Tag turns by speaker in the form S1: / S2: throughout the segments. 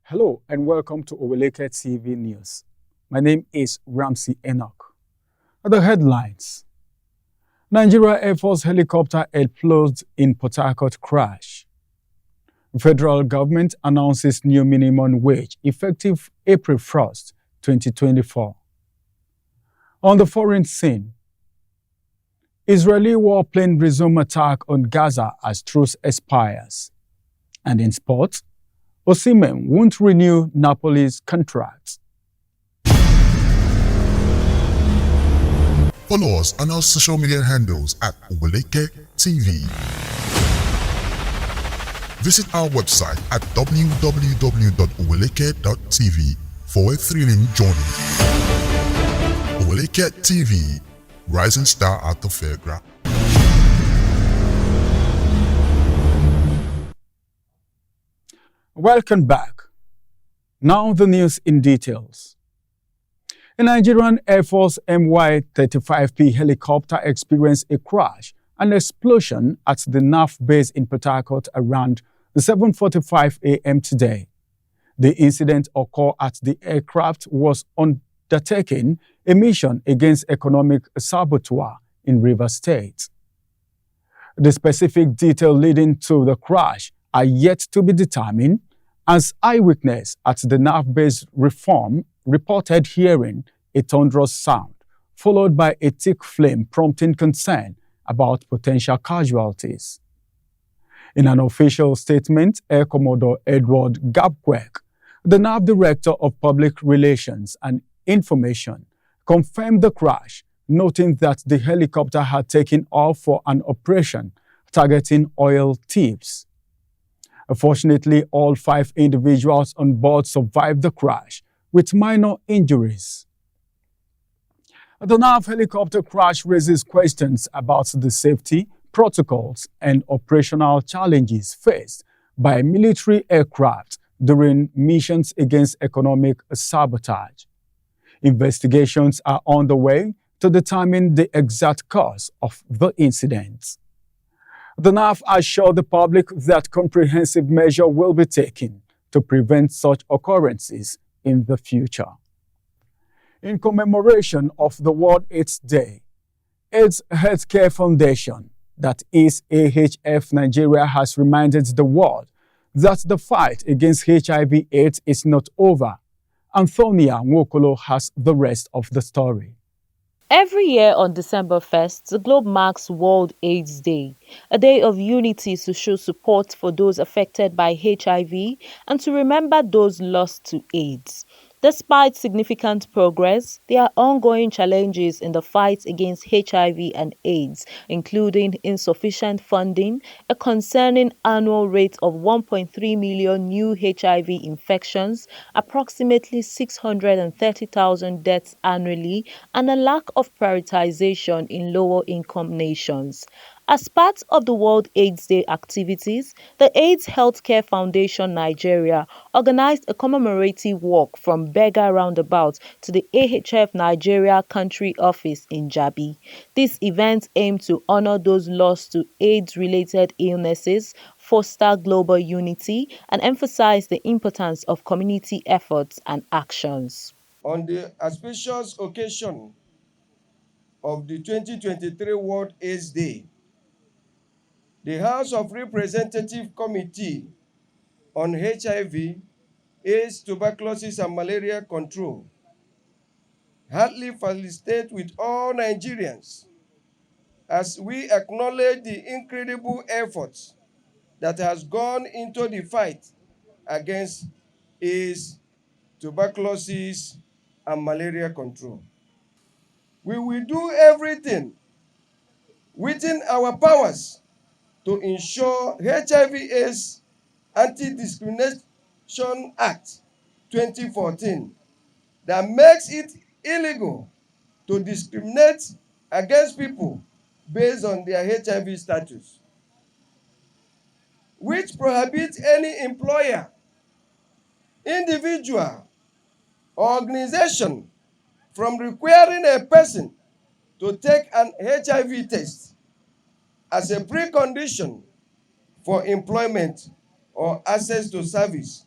S1: Hello and welcome to Oweleketv News. My name is Ramsey Enoch. The headlines: Nigeria Air Force helicopter explodes in Port Harcourt crash. Federal government announces new minimum wage effective April 1st, 2024. On the foreign scene, Israeli warplane resume attack on Gaza as truce expires. And in sports, Osimhen won't renew Napoli's contract.
S2: Follow us on our social media handles at Oweleketv. Visit our website at www.oweleket.tv for a thrilling journey. Oweleketv, rising star at the fairground.
S1: Welcome back. Now the news in details. A Nigerian Air Force MY-35P helicopter experienced a crash and explosion at the NAF base in Port Harcourt around 7:45 a.m. today. The incident occurred as the aircraft was undertaking a mission against economic saboteur in Rivers State. The specific details leading to the crash are yet to be determined, as eyewitness at the NAF base reform reported hearing a thunderous sound, followed by a thick flame, prompting concern about potential casualties. In an official statement, Air Commodore Edward Gabquek, the NAF Director of Public Relations and Information, confirmed the crash, noting that the helicopter had taken off for an operation targeting oil thieves. Fortunately, all 5 individuals on board survived the crash with minor injuries. The NAF helicopter crash raises questions about the safety, protocols, and operational challenges faced by military aircraft during missions against economic sabotage. Investigations are underway to determine the exact cause of the incident. The NAF assured the public that comprehensive measures will be taken to prevent such occurrences in the future. In commemoration of the World AIDS Day, AIDS Healthcare Foundation, that is AHF Nigeria, has reminded the world that the fight against HIV/AIDS is not over. Antonia Nwokolo has the rest of the story.
S3: Every year on December 1st, the globe marks World AIDS Day, a day of unity to show support for those affected by HIV and to remember those lost to AIDS. Despite significant progress, there are ongoing challenges in the fight against HIV and AIDS, including insufficient funding, a concerning annual rate of 1.3 million new HIV infections, approximately 630,000 deaths annually, and a lack of prioritization in lower-income nations. As part of the World AIDS Day activities, the AIDS Healthcare Foundation Nigeria organized a commemorative walk from Berger Roundabout to the AHF Nigeria country office in Jabi. This event aimed to honor those lost to AIDS-related illnesses, foster global unity, and emphasize the importance of community efforts and actions.
S4: On the auspicious occasion of the 2023 World AIDS Day, the House of Representatives Committee on HIV, AIDS, Tuberculosis, and Malaria Control heartily felicitate with all Nigerians as we acknowledge the incredible efforts that has gone into the fight against AIDS, tuberculosis, and malaria control. We will do everything within our powers to ensure HIV/AIDS Anti-Discrimination Act 2014 that makes it illegal to discriminate against people based on their HIV status, which prohibits any employer, individual, or organization from requiring a person to take an HIV test as a precondition for employment or access to service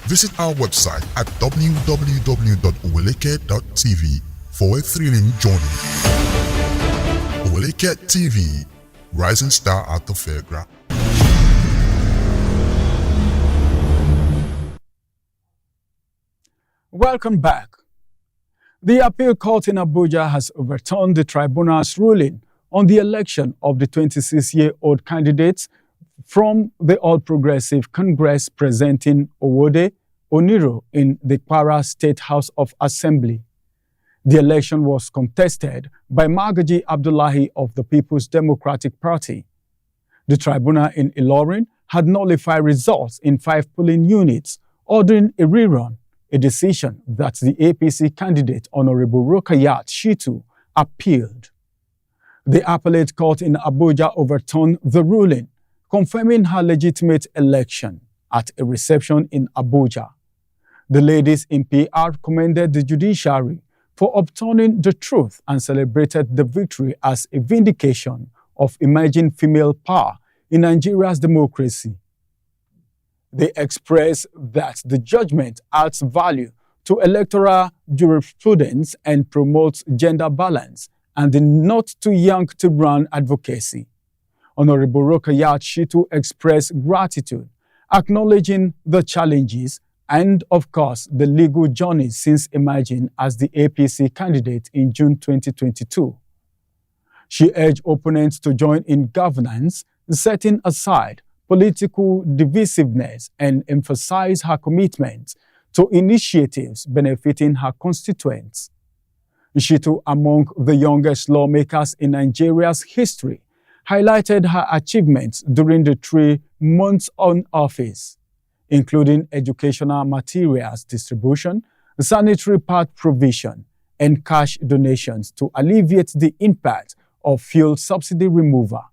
S2: Visit our website at www.oweleketv for a thrilling journey. Oweleketv, rising star at the fairground.
S1: Welcome back. The appeal court in Abuja has overturned the tribunal's ruling on the election of the 26-year-old candidates from the All Progressive Congress presenting Owode Oniro in the Kwara State House of Assembly. The election was contested by Magaji Abdullahi of the People's Democratic Party. The tribunal in Ilorin had nullified results in 5 polling units, ordering a rerun, a decision that the APC candidate Honorable Rukayat Shitu appealed. The appellate court in Abuja overturned the ruling, confirming her legitimate election at a reception in Abuja. The ladies in PR commended the judiciary for upturning the truth and celebrated the victory as a vindication of emerging female power in Nigeria's democracy. They express that the judgment adds value to electoral jurisprudence and promotes gender balance and the not too young to run advocacy. Honorable Rukayat Shitu expressed gratitude, acknowledging the challenges and, of course, the legal journey since emerging as the APC candidate in June 2022. She urged opponents to join in governance, setting aside political divisiveness and emphasize her commitment to initiatives benefiting her constituents. Shitu, among the youngest lawmakers in Nigeria's history, highlighted her achievements during the 3 months on office, including educational materials distribution, sanitary pad provision, and cash donations to alleviate the impact of fuel subsidy removal.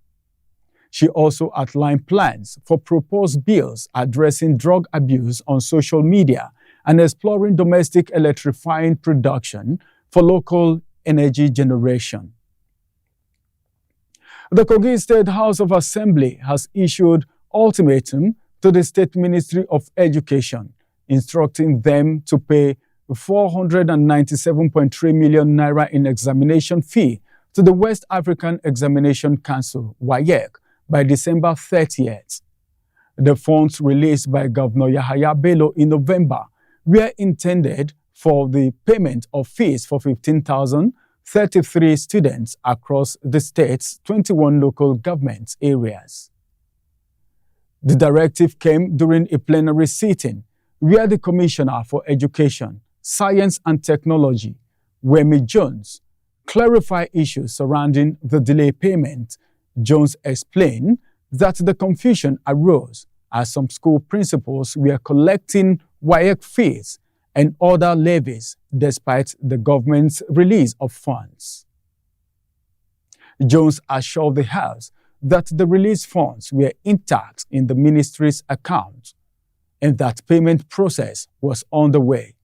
S1: She also outlined plans for proposed bills addressing drug abuse on social media and exploring domestic electrifying production for local energy generation. The Kogi State House of Assembly has issued ultimatum to the State Ministry of Education, instructing them to pay 497.3 million naira in examination fee to the West African Examination Council, WAEC, by December 30th. The funds released by Governor Yahaya Bello in November were intended for the payment of fees for 15,033 students across the state's 21 local government areas. The directive came during a plenary sitting where the Commissioner for Education, Science and Technology, Wemi Jones, clarified issues surrounding the delay payment. Jones explained that the confusion arose as some school principals were collecting WAEC fees and other levies despite the government's release of funds. Jones assured the House that the released funds were intact in the ministry's account and that payment process was underway.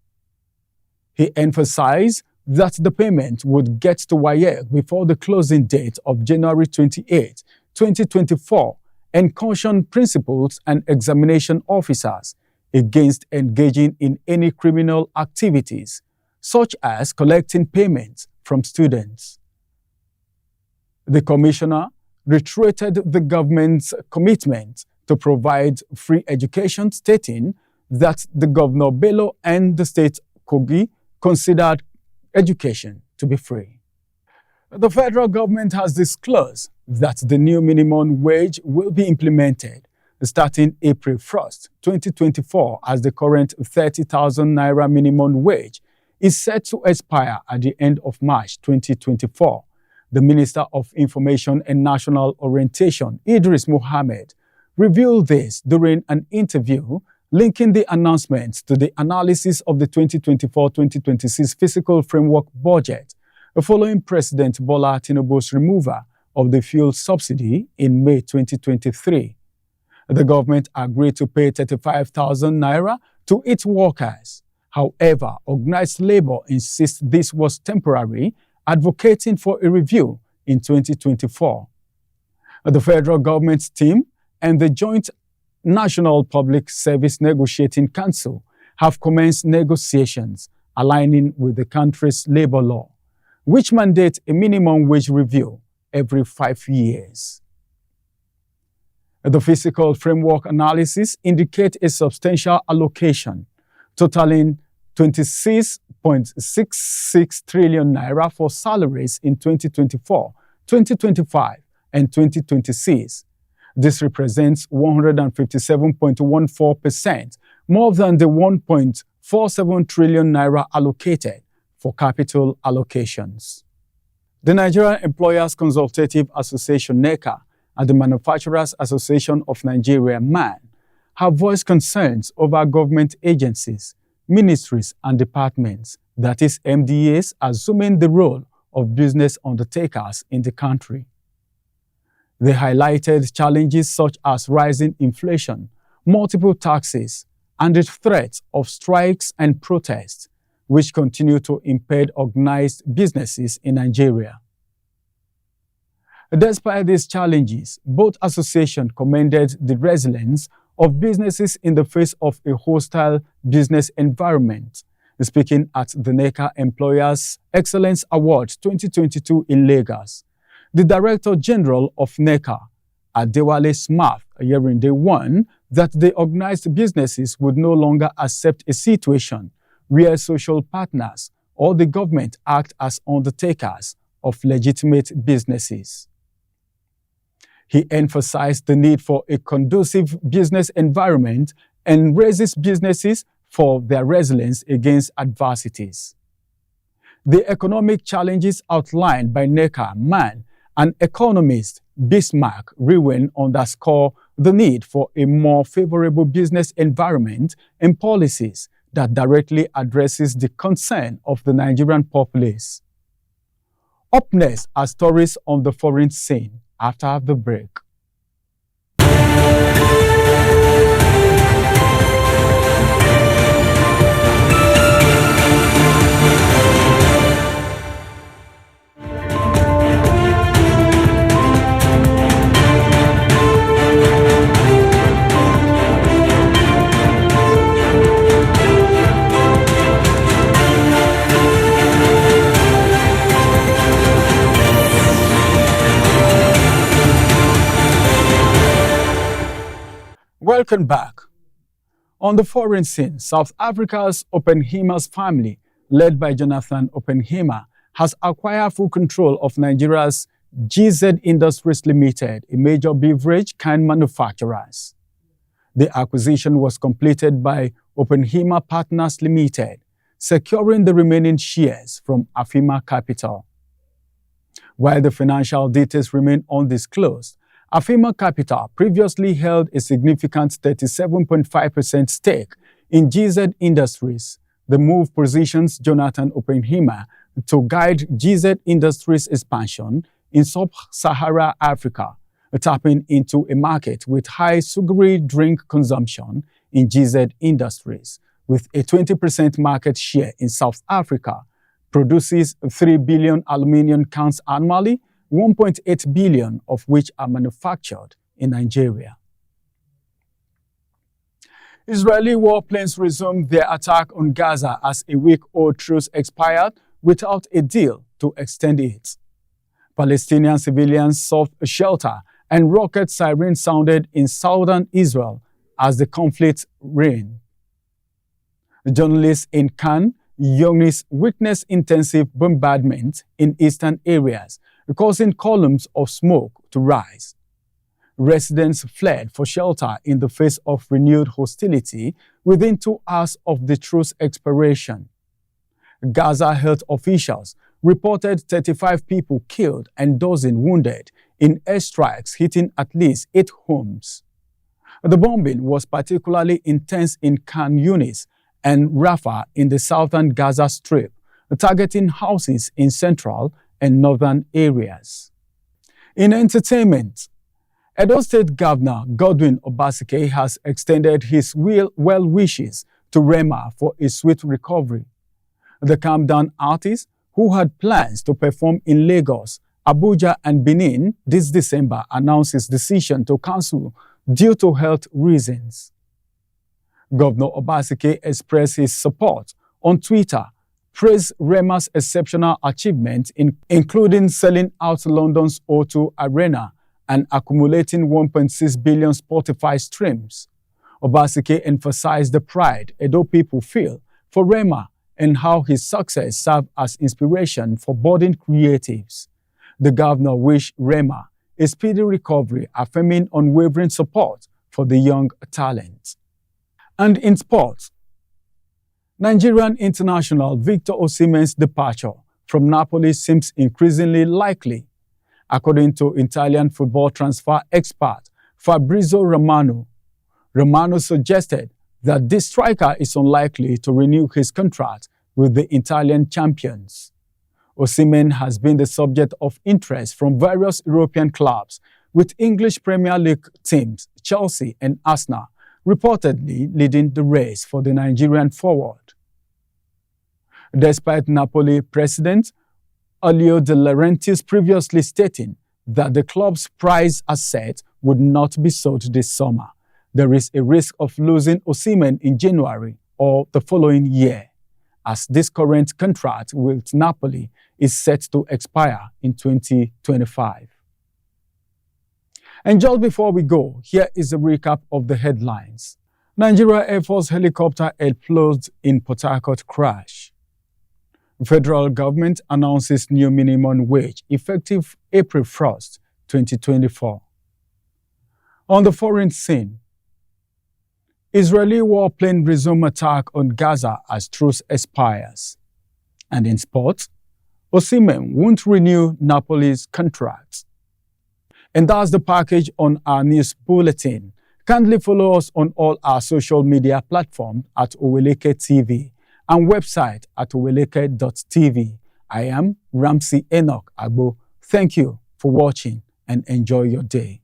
S1: He emphasized that the payment would get to WAEC before the closing date of January 28, 2024, and cautioned principals and examination officers against engaging in any criminal activities, such as collecting payments from students. The Commissioner reiterated the government's commitment to provide free education, stating that the Governor Bello and the state Kogi considered education to be free. The federal government has disclosed that the new minimum wage will be implemented starting April 1st, 2024, as the current 30,000 naira minimum wage is set to expire at the end of March 2024. The Minister of Information and National Orientation, Idris Mohammed, revealed this during an interview linking the announcement to the analysis of the 2024-2026 fiscal framework budget following President Bola Tinubu's removal of the fuel subsidy in May 2023. The government agreed to pay 35,000 naira to its workers. However, organized labor insists this was temporary, advocating for a review in 2024. The federal government's team and the Joint National Public Service Negotiating Council have commenced negotiations aligning with the country's labor law, which mandate a minimum wage review every 5 years. The fiscal framework analysis indicates a substantial allocation totaling 26.66 trillion naira for salaries in 2024, 2025, and 2026. This represents 157.14%, more than the 1.47 trillion naira allocated for capital allocations. The Nigerian Employers Consultative Association (NECA) and the Manufacturers Association of Nigeria (MAN) have voiced concerns over government agencies, ministries, and departments, that is MDAs, assuming the role of business undertakers in the country. They highlighted challenges such as rising inflation, multiple taxes, and the threat of strikes and protests, which continue to impede organized businesses in Nigeria. Despite these challenges, both associations commended the resilience of businesses in the face of a hostile business environment. Speaking at the NECA Employers Excellence Award 2022 in Lagos, the Director General of NECA, Adewale Smith, Yerinde, warned that the organized businesses would no longer accept a situation where social partners or the government act as undertakers of legitimate businesses. He emphasized the need for a conducive business environment and raises businesses for their resilience against adversities. The economic challenges outlined by NECA, MAN, and economist Bismarck Rewen underscore the need for a more favorable business environment and policies that directly addresses the concern of the Nigerian populace. Up next are stories on the foreign scene after the break. Welcome back. On the foreign scene, South Africa's Oppenheimer's family, led by Jonathan Oppenheimer, has acquired full control of Nigeria's GZ Industries Limited, a major beverage can manufacturer. The acquisition was completed by Oppenheimer Partners Limited, securing the remaining shares from Afima Capital. While the financial details remain undisclosed, Afima Capital previously held a significant 37.5% stake in GZ Industries. The move positions Jonathan Oppenheimer to guide GZ Industries' expansion in sub-Saharan Africa, tapping into a market with high sugary drink consumption in GZ Industries, with a 20% market share in South Africa, produces 3 billion aluminium cans annually, 1.8 billion of which are manufactured in Nigeria. Israeli warplanes resumed their attack on Gaza as a week-old truce expired without a deal to extend it. Palestinian civilians sought shelter and rocket sirens sounded in southern Israel as the conflict reigned. Journalists in Khan Yunis witnessed intensive bombardment in eastern areas, causing columns of smoke to rise. Residents fled for shelter in the face of renewed hostility within 2 hours of the truce expiration. Gaza health officials reported 35 people killed and dozens wounded in airstrikes hitting at least 8 homes. The bombing was particularly intense in Khan Yunis and Rafah in the southern Gaza Strip, targeting houses in central and northern areas. In entertainment, Edo State Governor Godwin Obaseki has extended his well wishes to Rema for a swift recovery. The calm down artist, who had plans to perform in Lagos, Abuja, and Benin this December, announced his decision to cancel due to health reasons. Governor Obaseki expressed his support on Twitter, praised Rema's exceptional achievement including selling out London's O2 Arena and accumulating 1.6 billion Spotify streams. Obaseki emphasized the pride Edo people feel for Rema and how his success served as inspiration for budding creatives. The governor wished Rema a speedy recovery, affirming unwavering support for the young talent. And in sports, Nigerian international Victor Osimhen's departure from Napoli seems increasingly likely. According to Italian football transfer expert Fabrizio Romano, Romano suggested that this striker is unlikely to renew his contract with the Italian champions. Osimhen has been the subject of interest from various European clubs, with English Premier League teams Chelsea and Arsenal reportedly leading the race for the Nigerian forward. Despite Napoli president Elio De Laurentiis previously stating that the club's prized asset would not be sold this summer, there is a risk of losing Osimhen in January or the following year, as this current contract with Napoli is set to expire in 2025. And just before we go, here is a recap of the headlines. Nigeria Air Force helicopter explodes in Port Harcourt crash. Federal government announces new minimum wage effective April 1st, 2024. On the foreign scene, Israeli warplane resume attack on Gaza as truce expires. And in sports, Osimhen won't renew Napoli's contract. And that's the package on our news bulletin. Kindly follow us on all our social media platforms at Oweleketv and website at oweleketv. I am Ramsey Enoch Agbo. Thank you for watching and enjoy your day.